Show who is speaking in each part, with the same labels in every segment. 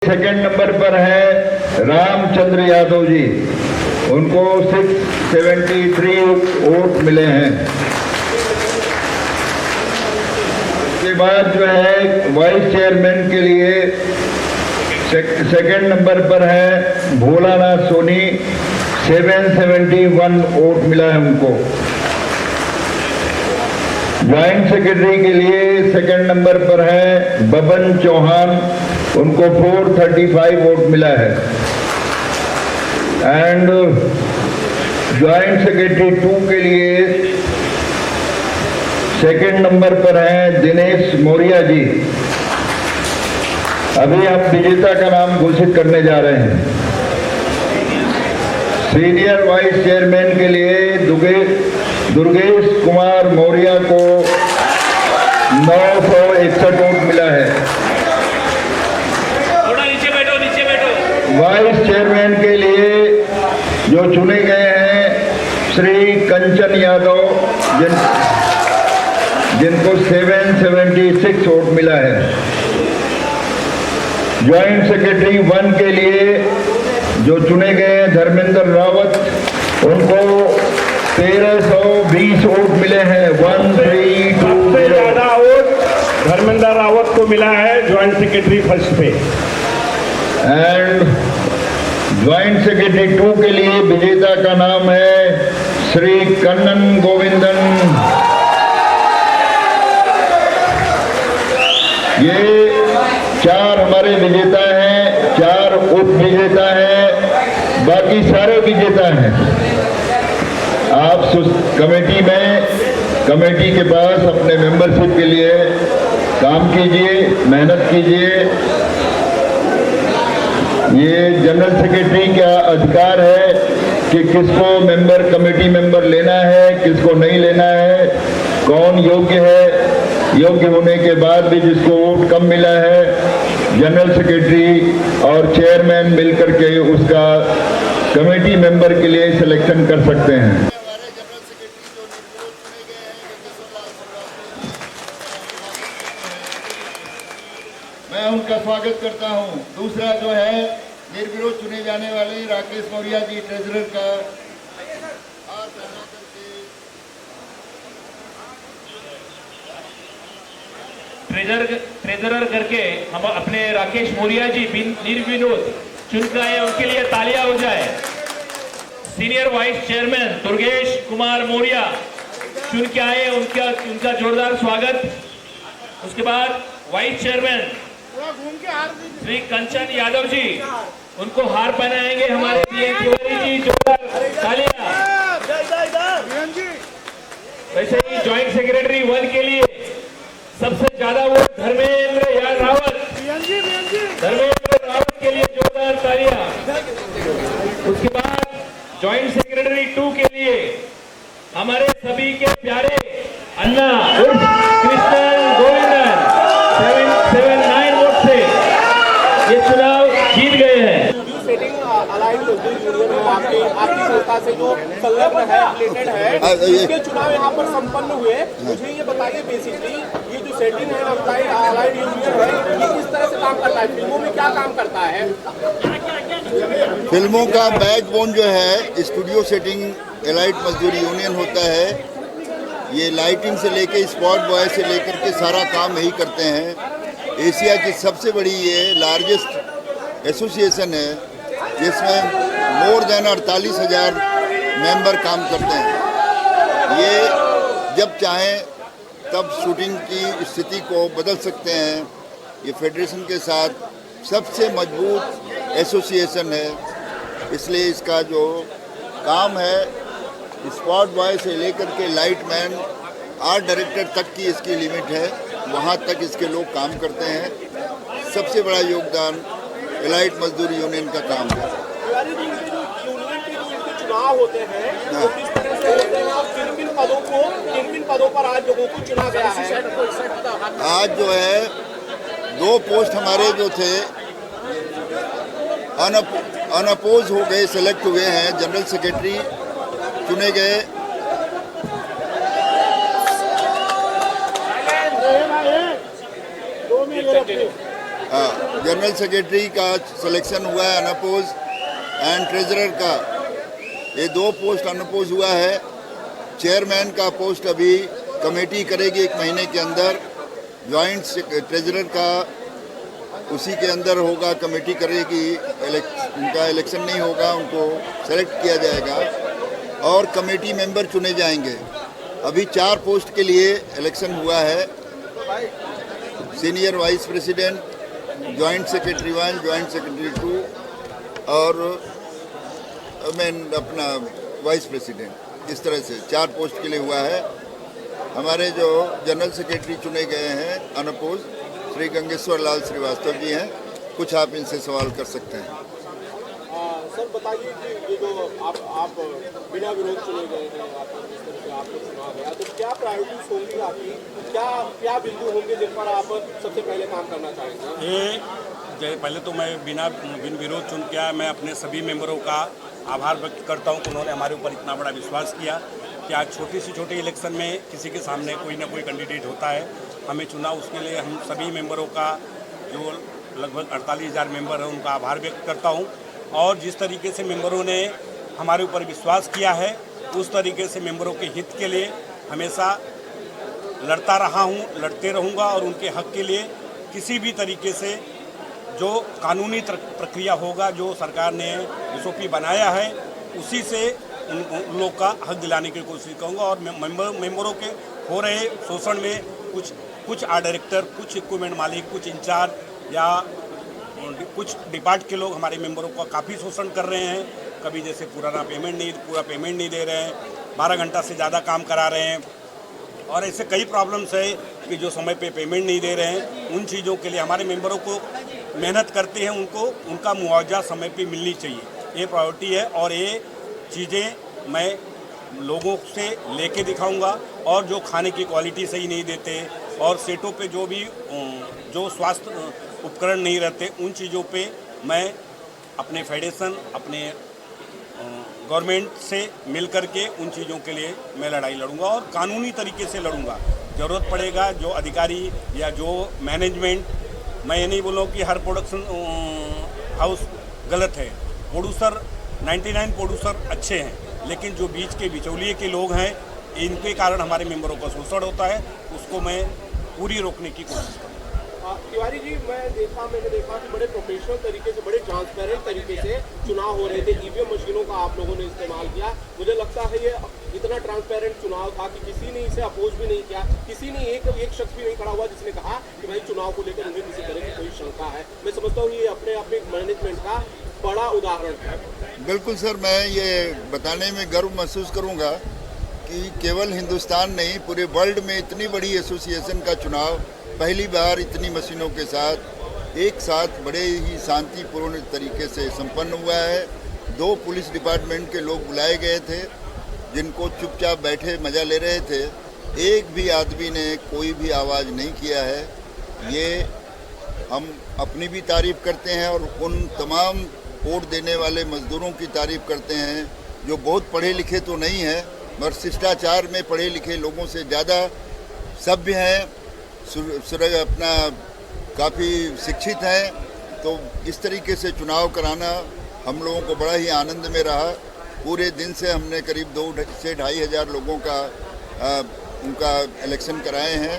Speaker 1: Second number पर है रामचंद्र यादव जी, उनको 673 वोट मिले हैं। उसके बाद जो है वाइस चेयरमैन के लिए सेकंड नंबर पर है भोलानाथ सोनी, 771 वोट मिला है उनको। ज्वाइंट सेक्रेटरी के लिए सेकंड नंबर पर है बबन चौहान, उनको 435 वोट मिला है। एंड ज्वाइंट सेक्रेटरी 2 के लिए सेकंड नंबर पर हैं दिनेश मौर्य जी। अभी हम विजेता का नाम घोषित करने जा रहे हैं। सीनियर वाइस चेयरमैन के लिए दुर्गेश कुमार मौर्य को 961 वोट मिला है। वाइस चेयरमैन के लिए जो चुने गए हैं श्री कंचन यादव, जिनको 776 वोट मिला है। ज्वाइंट सेक्रेटरी 1 के लिए जो चुने गए हैं धर्मेंद्र रावत, उनको 1320 वोट मिले हैं। 1320
Speaker 2: सबसे ज्यादा वोट धर्मेंद्र रावत को मिला है ज्वाइंट सेक्रेटरी फर्स्ट पे।
Speaker 1: एंड ज्वाइंट सेक्रेटरी 2 के लिए विजेता का नाम है श्री कन्नन गोविंदन। ये 4 हमारे विजेता हैं, 4 उप विजेता हैं, बाकी सारे विजेता हैं। आप कमेटी के पास अपने मेंबरशिप के लिए काम कीजिए, मेहनत कीजिए। ये जनरल सेक्रेटरी का अधिकार है कि किसको कमेटी मेंबर लेना है, किसको नहीं लेना है, कौन योग्य है। योग्य होने के बाद भी जिसको वोट कम मिला है, जनरल सेक्रेटरी और चेयरमैन मिलकर के उसका कमेटी मेंबर के लिए सिलेक्शन कर सकते हैं। मैं उनका स्वागत करता हूं। दूसरा जो है निर्विरोध चुने जाने वाले राकेश मौर्य जी, ट्रेजरर का
Speaker 3: ट्रेजरर करके हम अपने राकेश मौर्य जी निर्विरोध चुनकर आए, उनके लिए तालियां हो जाए। Senior vice chairman Durgesh Kumar Maurya चुन के आए, उनका जोरदार स्वागत। उसके बाद वाइस चेयरमैन श्री कंचन यादव जी, उनको हार पहनाएंगे हमारे तिवारी जी, जोरदार तालियां। वैसे ही ज्वाइंट सेक्रेटरी 1 के लिए सबसे ज्यादा वोट धर्मेंद्र रावत के लिए जोरदार तालियां। उसके बाद ज्वाइंट सेक्रेटरी 2 के लिए हमारे सभी के प्यारे अन्ना उर्फ कृष्णन गोविंदन 779 वोट से ये चुनाव जीत गए हैं।
Speaker 4: आपकी संस्था से जो संलग्न है, रिलेटेड है, इसके चुनाव यहाँ पर संपन्न हुए। मुझे ये बताइए बेसिकली ये जो सेटिंग है अलाइड यूनियन है, ये किस तरह से काम करता है, फिल्मों में क्या काम करता है?
Speaker 5: फिल्मों का बैकबोन जो है स्टूडियो सेटिंग एलाइड मजदूर यूनियन होता है। ये लाइटिंग से लेके स्पॉट बॉय से लेकर के सारा काम यही करते हैं। एशिया की सबसे बड़ी ये लार्जेस्ट एसोसिएशन है, जिसमें मोर देन 48,000 मेंबर काम करते हैं। ये जब चाहें तब शूटिंग की स्थिति को बदल सकते हैं। ये फेडरेशन के साथ सबसे मजबूत एसोसिएशन है, इसलिए इसका जो काम है स्पॉट बॉय से लेकर के लाइट मैन, आर्ट डायरेक्टर तक की इसकी लिमिट है, वहाँ तक इसके लोग काम करते हैं। सबसे बड़ा योगदान एलाइट मजदूर यूनियन का काम है।
Speaker 4: चुनाव होते हैं तो किस तरह से होते हैं और किन पदों पर आज लोगों को चुना गया है?
Speaker 5: आज जो है 2 पोस्ट हमारे जो थे अनअपोज हो गए, सेलेक्ट हुए हैं। जनरल सेक्रेटरी चुने गए जनरल सेक्रेटरी का सिलेक्शन हुआ है अनअपोज एंड ट्रेजरर का, ये 2 पोस्ट अनअपोज हुआ है। चेयरमैन का पोस्ट अभी कमेटी करेगी 1 महीने के अंदर। जॉइंट ट्रेजरर का उसी के अंदर होगा, कमेटी करेगी, उनका इलेक्शन नहीं होगा, उनको सेलेक्ट किया जाएगा और कमेटी मेंबर चुने जाएंगे। अभी 4 पोस्ट के लिए इलेक्शन हुआ है, senior vice president, joint secretary 1, joint secretary 2 और अपना वाइस प्रेसिडेंट। इस तरह से 4 पोस्ट के लिए हुआ है। हमारे जो जनरल सेक्रेटरी चुने गए हैं अनअपोज, श्री गंगेश्वर लाल श्रीवास्तव जी हैं। कुछ आप इनसे सवाल कर सकते हैं।
Speaker 4: सर बताइए कि ये जो आप बिना विरोध चुने गए हैं, जिस तरह से आपको चुना गया, तो क्या प्रायोरिटीज होंगी आपकी, क्या बिंदु होंगे जिन पर आप सबसे पहले काम करना चाहेंगे?
Speaker 6: पहले तो मैं बिन विरोध चुन के आया, मैं अपने सभी मेंबरों का आभार व्यक्त करता हूं कि उन्होंने हमारे ऊपर इतना बड़ा विश्वास किया कि आज छोटी से छोटी इलेक्शन में किसी के सामने कोई ना कोई कैंडिडेट होता है, हमें चुना। उसके लिए हम सभी मेंबरों का, जो लगभग 48,000 मेंबर हैं, उनका आभार व्यक्त करता हूं। और जिस तरीके से मेंबरों ने हमारे ऊपर विश्वास किया है, उस तरीके से मेंबरों के हित के लिए हमेशा लड़ता रहा हूं, लड़ते रहूंगा और उनके हक के लिए किसी भी तरीके से जो कानूनी प्रक्रिया होगा, जो सरकार ने SOP बनाया है, उसी से उन लोग का हक दिलाने की कोशिश करूँगा। और मेंबरों के हो रहे शोषण में कुछ आर्ट डायरेक्टर, कुछ इक्विपमेंट मालिक, कुछ इंचार्ज या कुछ डिपार्ट के लोग हमारे मेंबरों का काफ़ी शोषण कर रहे हैं। कभी जैसे पूरा पेमेंट नहीं दे रहे हैं, 12 घंटा से ज़्यादा काम करा रहे हैं और ऐसे कई प्रॉब्लम्स है कि जो समय पे पेमेंट नहीं दे रहे हैं। उन चीज़ों के लिए हमारे मेंबरों को मेहनत करते हैं, उनका मुआवजा समय पे मिलनी चाहिए, ये प्रायोरिटी है। और ये चीज़ें मैं लोगों से लेके दिखाऊंगा। और जो खाने की क्वालिटी सही नहीं देते और सेटों पे जो स्वास्थ्य उपकरण नहीं रहते, उन चीज़ों पे मैं अपने फेडरेशन, अपने गवर्नमेंट से मिल कर के उन चीज़ों के लिए मैं लड़ाई लड़ूंगा और कानूनी तरीके से लड़ूंगा। ज़रूरत पड़ेगा जो अधिकारी या जो मैनेजमेंट, मैं ये नहीं बोलूँ कि हर प्रोडक्शन हाउस गलत है, प्रोड्यूसर 99 प्रोड्यूसर अच्छे हैं, लेकिन जो बीच के बिचौलिए के लोग हैं, इनके कारण हमारे मेंबरों का शोषण होता है, उसको मैं पूरी रोकने की कोशिश करूँगा।
Speaker 4: तिवारी जी, मैंने देखा कि बड़े प्रोफेशनल तरीके से, बड़े ट्रांसपेरेंट तरीके से चुनाव हो रहे थे। EVM मशीनों का आप लोगों ने इस्तेमाल किया। मुझे लगता है ये इतना ट्रांसपेरेंट चुनाव था कि किसी ने इसे अपोज भी नहीं किया, किसी ने एक शख्स भी नहीं खड़ा हुआ जिसने कहा कि भाई चुनाव को लेकर उन्हें किसी तरह की कोई शंका है। मैं समझता हूँ ये अपने मैनेजमेंट का बड़ा उदाहरण है।
Speaker 5: बिल्कुल सर, मैं ये बताने में गर्व महसूस करूँगा कि केवल हिंदुस्तान नहीं, पूरे वर्ल्ड में इतनी बड़ी एसोसिएशन का चुनाव पहली बार इतनी मशीनों के साथ एक साथ बड़े ही शांतिपूर्ण तरीके से संपन्न हुआ है। 2 पुलिस डिपार्टमेंट के लोग बुलाए गए थे, जिनको चुपचाप बैठे मज़ा ले रहे थे। एक भी आदमी ने कोई भी आवाज़ नहीं किया है। ये हम अपनी भी तारीफ़ करते हैं और उन तमाम वोट देने वाले मज़दूरों की तारीफ़ करते हैं जो बहुत पढ़े लिखे तो नहीं हैं, मगर शिष्टाचार में पढ़े लिखे लोगों से ज़्यादा सभ्य हैं, अपना काफ़ी शिक्षित हैं। तो इस तरीके से चुनाव कराना हम लोगों को बड़ा ही आनंद में रहा। पूरे दिन से हमने करीब 2 से 2,500 लोगों का उनका इलेक्शन कराए हैं।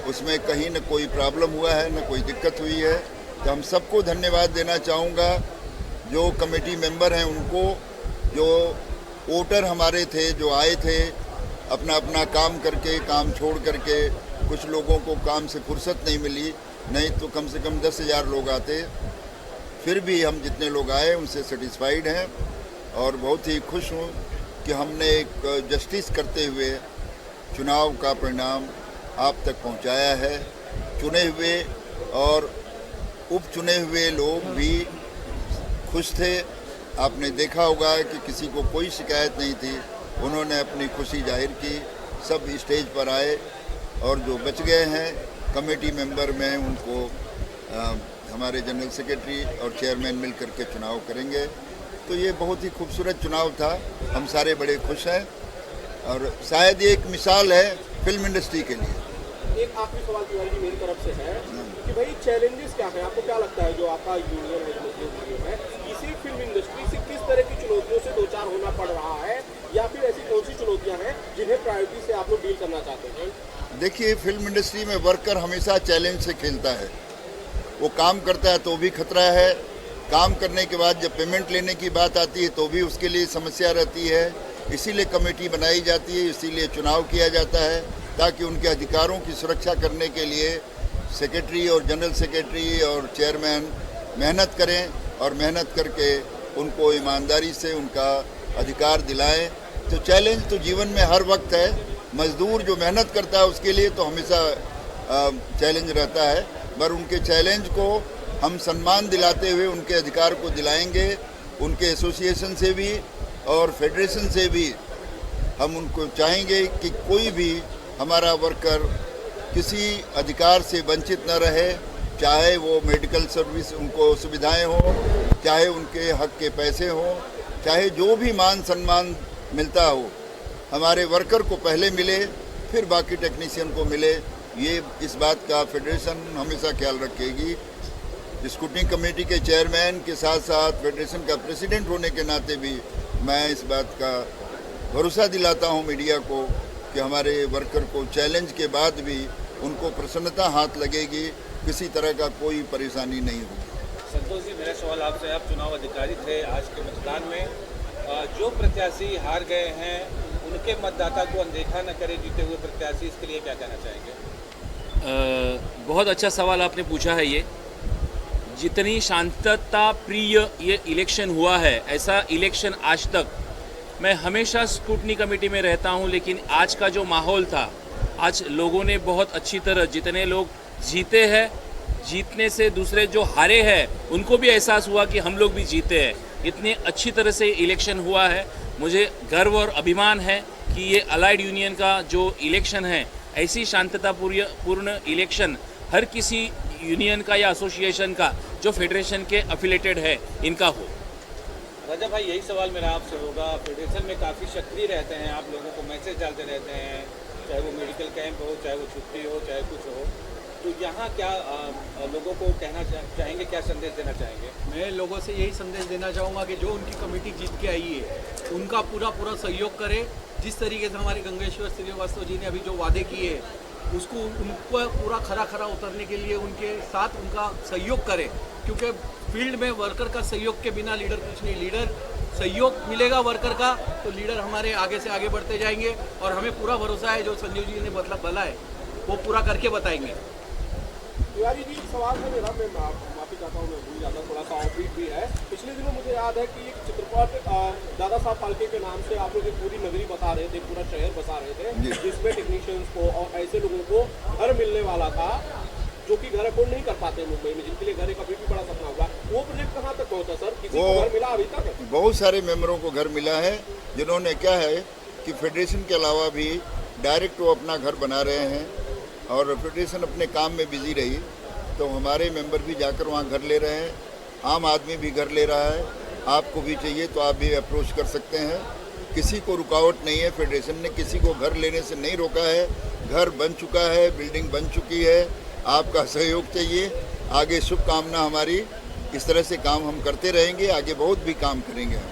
Speaker 5: उसमें कहीं न कोई प्रॉब्लम हुआ है, न कोई दिक्कत हुई है। तो हम सबको धन्यवाद देना चाहूँगा, जो कमेटी मेंबर हैं उनको, जो वोटर हमारे थे जो आए थे अपना अपना काम करके, काम छोड़ करके। कुछ लोगों को काम से फुर्सत नहीं मिली, नहीं तो कम से कम 10,000 लोग आते। फिर भी हम जितने लोग आए उनसे सेटिस्फाइड हैं और बहुत ही खुश हूँ कि हमने एक जस्टिस करते हुए चुनाव का परिणाम आप तक पहुँचाया है। चुने हुए और उपचुने हुए लोग भी खुश थे। आपने देखा होगा कि किसी को कोई शिकायत नहीं थी, उन्होंने अपनी खुशी जाहिर की, सब स्टेज पर आए। और जो बच गए हैं कमेटी मेंबर में, उनको हमारे जनरल सेक्रेटरी और चेयरमैन मिल करके चुनाव करेंगे। तो ये बहुत ही खूबसूरत चुनाव था, हम सारे बड़े खुश हैं और शायद ये एक मिसाल है फिल्म इंडस्ट्री के लिए।
Speaker 4: एक आखिरी सवाल तिवारी जी मेरी तरफ से है कि भाई चैलेंजेस क्या है, आपको क्या लगता है जो आपका यूनियन है, जो मुस्लिम यूनियन है, इसी फिल्म इंडस्ट्री से किस तरह की चुनौतियों से दो चार होना पड़ रहा है, या फिर ऐसी कौन सी चुनौतियां हैं जिन्हें प्रायोरिटी से आप लोग डील करना चाहते हैं?
Speaker 5: देखिए, फिल्म इंडस्ट्री में वर्कर हमेशा चैलेंज से खेलता है। वो काम करता है तो भी खतरा है, काम करने के बाद जब पेमेंट लेने की बात आती है तो भी उसके लिए समस्या रहती है। इसीलिए कमेटी बनाई जाती है, इसीलिए चुनाव किया जाता है, ताकि उनके अधिकारों की सुरक्षा करने के लिए सेक्रेटरी और जनरल सेक्रेटरी और चेयरमैन मेहनत करें और मेहनत करके उनको ईमानदारी से उनका अधिकार दिलाएं। तो चैलेंज तो जीवन में हर वक्त है। मजदूर जो मेहनत करता है उसके लिए तो हमेशा चैलेंज रहता है, पर उनके चैलेंज को हम सम्मान दिलाते हुए उनके अधिकार को दिलाएंगे। उनके एसोसिएशन से भी और फेडरेशन से भी हम उनको चाहेंगे कि कोई भी हमारा वर्कर किसी अधिकार से वंचित न रहे, चाहे वो मेडिकल सर्विस उनको सुविधाएं हो, चाहे उनके हक के पैसे हों, चाहे जो भी मान सम्मान मिलता हो, हमारे वर्कर को पहले मिले, फिर बाकी टेक्नीशियन को मिले। ये इस बात का फेडरेशन हमेशा ख्याल रखेगी। स्क्रूटनी कमेटी के चेयरमैन के साथ साथ फेडरेशन का प्रेसिडेंट होने के नाते भी मैं इस बात का भरोसा दिलाता हूं मीडिया को कि हमारे वर्कर को चैलेंज के बाद भी उनको प्रसन्नता हाथ लगेगी, किसी तरह का कोई परेशानी नहीं होगी।
Speaker 7: संतोष जी, मेरा सवाल आपसे, आप चुनाव अधिकारी थे आज के मतदान में, जो प्रत्याशी हार गए हैं उनके मतदाता को अनदेखा न करे जीते हुए प्रत्याशी, इसके लिए क्या कहना चाहेंगे?
Speaker 3: बहुत अच्छा सवाल आपने पूछा है। ये जितनी शांतता प्रिय ये इलेक्शन हुआ है, ऐसा इलेक्शन आज तक, मैं हमेशा स्क्रूटनी कमेटी में रहता हूं, लेकिन आज का जो माहौल था, आज लोगों ने बहुत अच्छी तरह, जितने लोग जीते हैं, जीतने से दूसरे जो हारे हैं उनको भी एहसास हुआ कि हम लोग भी जीते हैं। इतनी अच्छी तरह से इलेक्शन हुआ है। मुझे गर्व और अभिमान है कि ये अलाइड यूनियन का जो इलेक्शन है, ऐसी शांततापूर्ण इलेक्शन हर किसी यूनियन का या एसोसिएशन का जो फेडरेशन के अफिलेटेड है इनका हो।
Speaker 7: रजब भाई, यही सवाल मेरा आपसे होगा। फेडरेशन में काफ़ी सक्रिय रहते हैं, आप लोगों को मैसेज डालते रहते हैं, चाहे वो मेडिकल कैंप हो, चाहे वो छुट्टी हो, चाहे कुछ हो, तो यहाँ क्या लोगों को कहना चाहेंगे, क्या संदेश देना चाहेंगे?
Speaker 8: मैं लोगों से यही संदेश देना चाहूँगा कि जो उनकी कमेटी जीत के आई है उनका पूरा सहयोग करें। जिस तरीके से हमारे गंगेश्वर श्रीवास्तव जी ने अभी जो वादे किए उसको उनको पूरा खरा उतरने के लिए उनके साथ उनका सहयोग करें, क्योंकि फील्ड में वर्कर का सहयोग के बिना लीडर कुछ नहीं। लीडर सहयोग मिलेगा वर्कर का तो लीडर हमारे आगे से आगे बढ़ते जाएंगे, और हमें पूरा भरोसा है जो संजीव जी ने बोला है वो पूरा करके बताएंगे।
Speaker 4: तिवारी जी, सवाल है मेरा, मैं माफी चाहता हूँ, मैं भूल जाता हूँ, थोड़ा सा ऑफ बीट भी है। पिछले दिनों मुझे याद है कि एक चित्रपट दादा साहब फाल्के के नाम से आप लोग एक पूरी नगरी बता रहे थे, पूरा शहर बता रहे थे, जिसमें टेक्नीशियंस को और ऐसे लोगों को घर मिलने वाला था जो कि घर अफोर्ड नहीं कर पाते मुंबई में, जिनके लिए घर एक अभी भी बड़ा सपना हुआ। वो प्रोजेक्ट कहाँ तक पहुँचा सर? किसी को घर मिला अभी तक?
Speaker 5: बहुत सारे मेंबरों को घर मिला है, जिन्होंने क्या है कि फेडरेशन के अलावा भी डायरेक्ट वो अपना घर बना रहे हैं, और फेडरेशन अपने काम में बिजी रही तो हमारे मेंबर भी जाकर वहाँ घर ले रहे हैं। आम आदमी भी घर ले रहा है। आपको भी चाहिए तो आप भी अप्रोच कर सकते हैं। किसी को रुकावट नहीं है, फेडरेशन ने किसी को घर लेने से नहीं रोका है। घर बन चुका है, बिल्डिंग बन चुकी है। आपका सहयोग चाहिए। आगे शुभकामना हमारी, इस तरह से काम हम करते रहेंगे, आगे बहुत भी काम करेंगे हम।